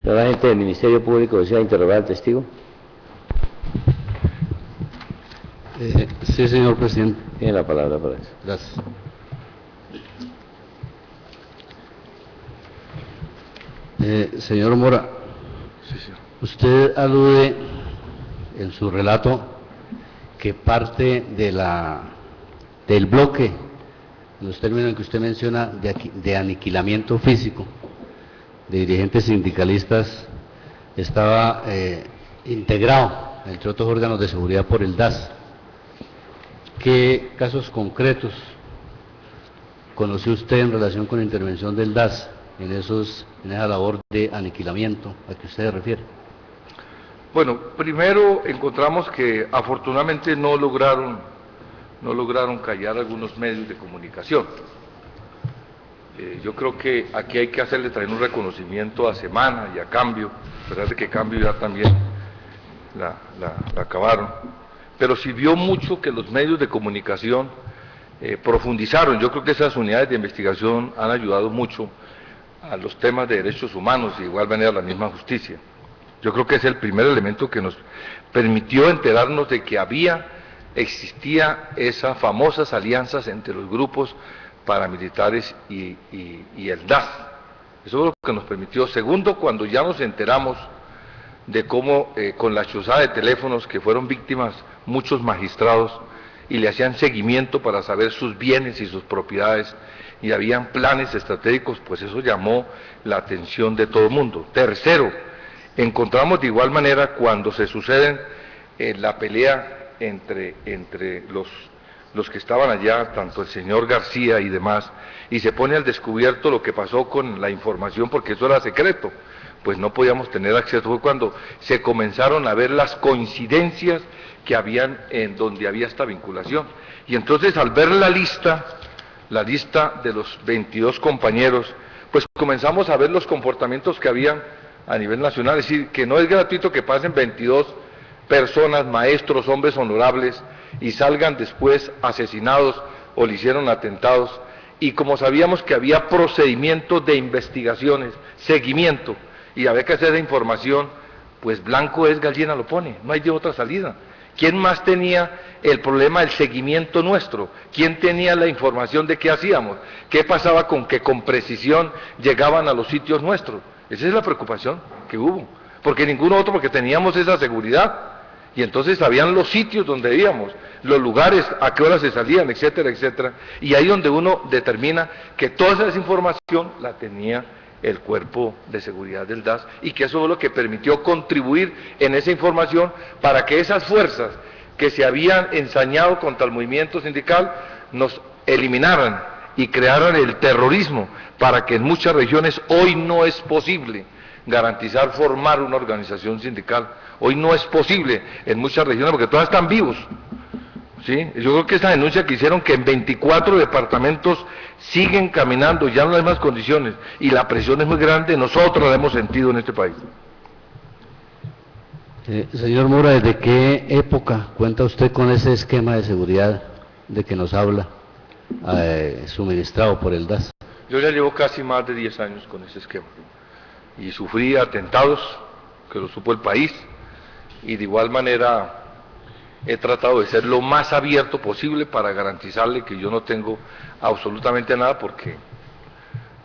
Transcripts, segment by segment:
La gente del Ministerio Público desea interrogar al testigo. Sí, señor presidente. Tiene la palabra para eso. Gracias. Señor Mora, Sí, señor. usted alude en su relato que parte del bloque, en los términos en que usted menciona, de aniquilamiento físico de dirigentes sindicalistas, estaba integrado, entre otros órganos de seguridad, por el DAS. ¿Qué casos concretos conoció usted en relación con la intervención del DAS en esa labor de aniquilamiento a que usted se refiere? Bueno, primero encontramos que afortunadamente no lograron callar algunos medios de comunicación. Yo creo que aquí hay que hacerle también un reconocimiento a Semana y a Cambio, a pesar de que Cambio ya también la acabaron, pero sirvió mucho que los medios de comunicación profundizaron. Yo creo que esas unidades de investigación han ayudado mucho a los temas de derechos humanos y de igual manera a la misma justicia. Yo creo que es el primer elemento que nos permitió enterarnos de que existía esas famosas alianzas entre los grupos paramilitares y el DAS. Eso es lo que nos permitió. Segundo, cuando ya nos enteramos de cómo con la chuzada de teléfonos que fueron víctimas muchos magistrados y le hacían seguimiento para saber sus bienes y sus propiedades y habían planes estratégicos, pues eso llamó la atención de todo el mundo. Tercero, encontramos de igual manera cuando se suceden la pelea entre los que estaban allá, tanto el señor García y demás, y se pone al descubierto lo que pasó con la información, porque eso era secreto, pues no podíamos tener acceso. Fue cuando se comenzaron a ver las coincidencias que habían en donde había esta vinculación. Y entonces al ver la lista de los 22 compañeros, pues comenzamos a ver los comportamientos que habían a nivel nacional, es decir, que no es gratuito que pasen 22 personas, maestros, hombres honorables, y salgan después asesinados o le hicieron atentados, y como sabíamos que había procedimientos de investigaciones, seguimiento, y había que hacer la información, pues blanco es, gallina lo pone, no hay de otra salida. ¿Quién más tenía el problema del seguimiento nuestro? ¿Quién tenía la información de qué hacíamos? ¿Qué pasaba con que con precisión llegaban a los sitios nuestros? Esa es la preocupación que hubo, porque ninguno otro, porque teníamos esa seguridad, y entonces sabían los sitios donde íbamos, los lugares, a qué hora se salían, etcétera, etcétera, y ahí donde uno determina que toda esa información la tenía el cuerpo de seguridad del DAS, y que eso fue lo que permitió contribuir en esa información para que esas fuerzas que se habían ensañado contra el movimiento sindical nos eliminaran y crearan el terrorismo, para que en muchas regiones hoy no es posible garantizar formar una organización sindical. Hoy no es posible en muchas regiones porque todas están vivos. ¿Sí? Yo creo que esa denuncia que hicieron, que en 24 departamentos siguen caminando ya en las mismas condiciones y la presión es muy grande, nosotros la hemos sentido en este país. Señor Mora, ¿desde qué época cuenta usted con ese esquema de seguridad de que nos habla, suministrado por el DAS? Yo ya llevo casi más de 10 años con ese esquema y sufrí atentados, que lo supo el país, y de igual manera he tratado de ser lo más abierto posible para garantizarle que yo no tengo absolutamente nada, porque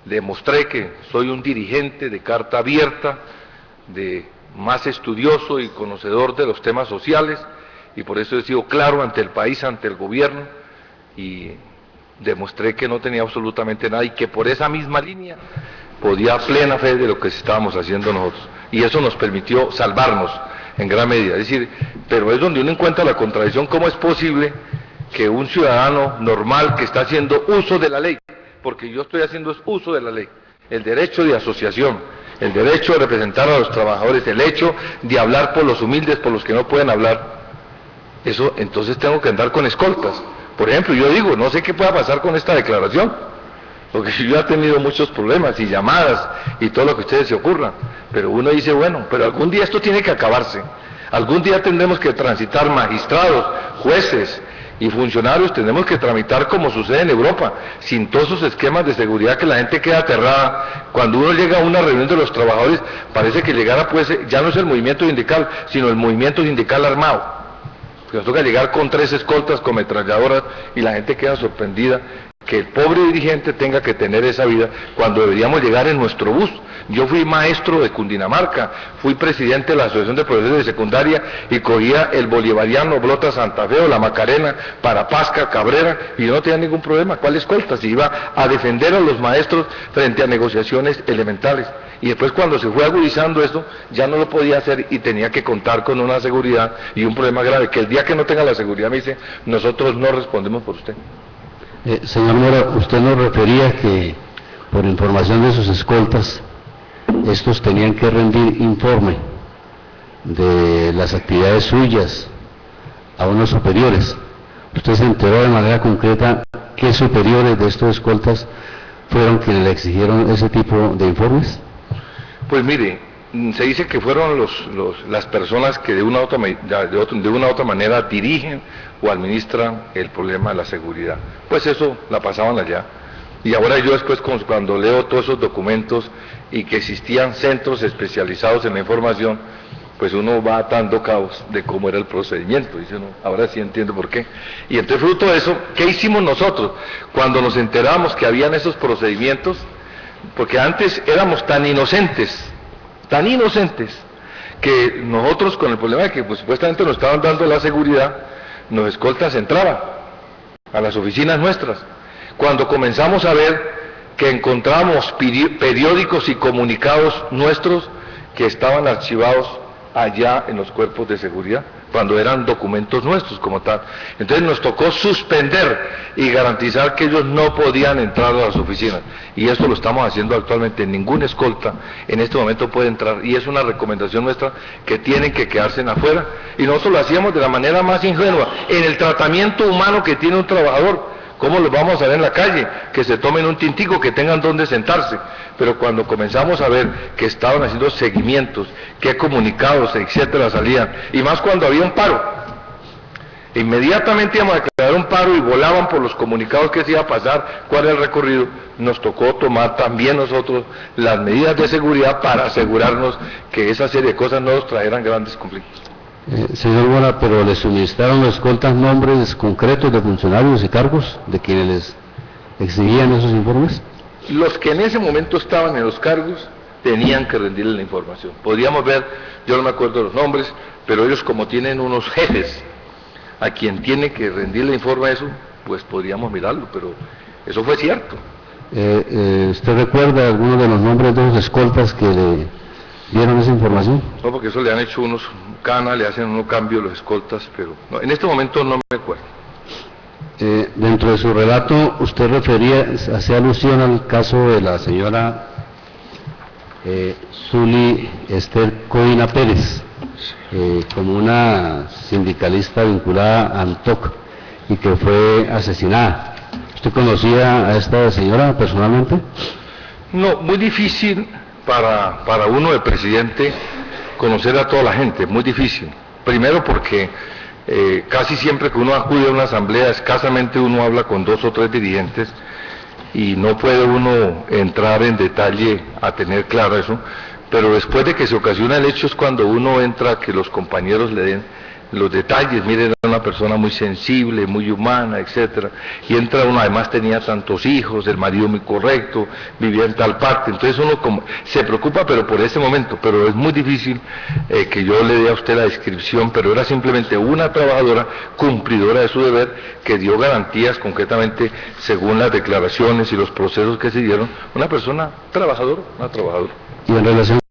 demostré que soy un dirigente de carta abierta, de más estudioso y conocedor de los temas sociales, y por eso he sido claro ante el país, ante el gobierno, y demostré que no tenía absolutamente nada y que por esa misma línea podía a plena fe de lo que estábamos haciendo nosotros, y eso nos permitió salvarnos en gran medida. Es decir, pero es donde uno encuentra la contradicción: cómo es posible que un ciudadano normal que está haciendo uso de la ley, porque yo estoy haciendo uso de la ley, el derecho de asociación, el derecho de representar a los trabajadores, el hecho de hablar por los humildes, por los que no pueden hablar, eso entonces tengo que andar con escoltas. Por ejemplo, yo digo, no sé qué pueda pasar con esta declaración, porque yo he tenido muchos problemas y llamadas y todo lo que a ustedes se ocurra, pero uno dice, bueno, pero algún día esto tiene que acabarse, algún día tendremos que transitar magistrados, jueces, y funcionarios tenemos que tramitar como sucede en Europa, sin todos esos esquemas de seguridad que la gente queda aterrada. Cuando uno llega a una reunión de los trabajadores, parece que llegara pues, ya no es el movimiento sindical, sino el movimiento sindical armado. Porque nos toca llegar con 3 escoltas, con ametralladoras, y la gente queda sorprendida que el pobre dirigente tenga que tener esa vida cuando deberíamos llegar en nuestro bus. Yo fui maestro de Cundinamarca, fui presidente de la Asociación de Profesores de Secundaria y cogía el Bolivariano, Blota, Santa Fe o la Macarena para Pasca, Cabrera, y yo no tenía ningún problema. ¿Cuál escolta? Si iba a defender a los maestros frente a negociaciones elementales. Y después cuando se fue agudizando esto, ya no lo podía hacer y tenía que contar con una seguridad y un problema grave, que el día que no tenga la seguridad me dice, nosotros no respondemos por usted. Señor Mora, usted nos refería que por información de sus escoltas, estos tenían que rendir informe de las actividades suyas a unos superiores. ¿Usted se enteró de manera concreta qué superiores de estos escoltas fueron quienes le exigieron ese tipo de informes? Pues mire, se dice que fueron las personas que de una u otra manera dirigen o administran el problema de la seguridad. Pues eso la pasaban allá. Y ahora yo después, cuando leo todos esos documentos y que existían centros especializados en la información, pues uno va atando cabos de cómo era el procedimiento. Dice uno, ahora sí entiendo por qué. Y entonces, fruto de eso, ¿qué hicimos nosotros? Cuando nos enteramos que habían esos procedimientos, porque antes éramos tan inocentes, que nosotros con el problema de que pues, supuestamente nos estaban dando la seguridad, los escoltas entraban a las oficinas nuestras. Cuando comenzamos a ver que encontramos periódicos y comunicados nuestros que estaban archivados allá en los cuerpos de seguridad, cuando eran documentos nuestros como tal. Entonces nos tocó suspender y garantizar que ellos no podían entrar a las oficinas. Y esto lo estamos haciendo actualmente. Ningún escolta en este momento puede entrar. Y es una recomendación nuestra que tienen que quedarse afuera. Y nosotros lo hacíamos de la manera más ingenua, en el tratamiento humano que tiene un trabajador. ¿Cómo los vamos a ver en la calle? Que se tomen un tintico, que tengan donde sentarse. Pero cuando comenzamos a ver que estaban haciendo seguimientos, qué comunicados, etcétera, salían, y más cuando había un paro, inmediatamente íbamos a declarar un paro y volaban por los comunicados que se iba a pasar, cuál era el recorrido, nos tocó tomar también nosotros las medidas de seguridad para asegurarnos que esa serie de cosas no nos trajeran grandes conflictos. Señor Mora, pero ¿le suministraron los escoltas nombres concretos de funcionarios y cargos de quienes les exigían esos informes? Los que en ese momento estaban en los cargos tenían que rendirle la información. Podíamos ver, yo no me acuerdo de los nombres, pero ellos como tienen unos jefes a quien tiene que rendirle el informe a eso, pues podríamos mirarlo, pero eso fue cierto. ¿Usted recuerda algunos de los nombres de los escoltas que le dieron esa información? No, porque eso le han hecho unos canas, le hacen unos cambios los escoltas, pero no, en este momento no me acuerdo. Dentro de su relato, usted hacía alusión al caso de la señora Zuli Esther Codina Pérez, como una sindicalista vinculada a ANTOC y que fue asesinada. ¿Usted conocía a esta señora personalmente? No, muy difícil para uno de presidente conocer a toda la gente, muy difícil. Primero porque casi siempre que uno acude a una asamblea, escasamente uno habla con 2 o 3 dirigentes y no puede uno entrar en detalle a tener claro eso, pero después de que se ocasiona el hecho es cuando uno entra a que los compañeros le den los detalles. Miren, era una persona muy sensible, muy humana, etcétera, y entra uno, además tenía tantos hijos, el marido muy correcto, vivía en tal parte, entonces uno se preocupa, pero por ese momento, pero es muy difícil que yo le dé a usted la descripción, pero era simplemente una trabajadora cumplidora de su deber, que dio garantías concretamente según las declaraciones y los procesos que se dieron, una persona trabajadora, una trabajadora. Y en relación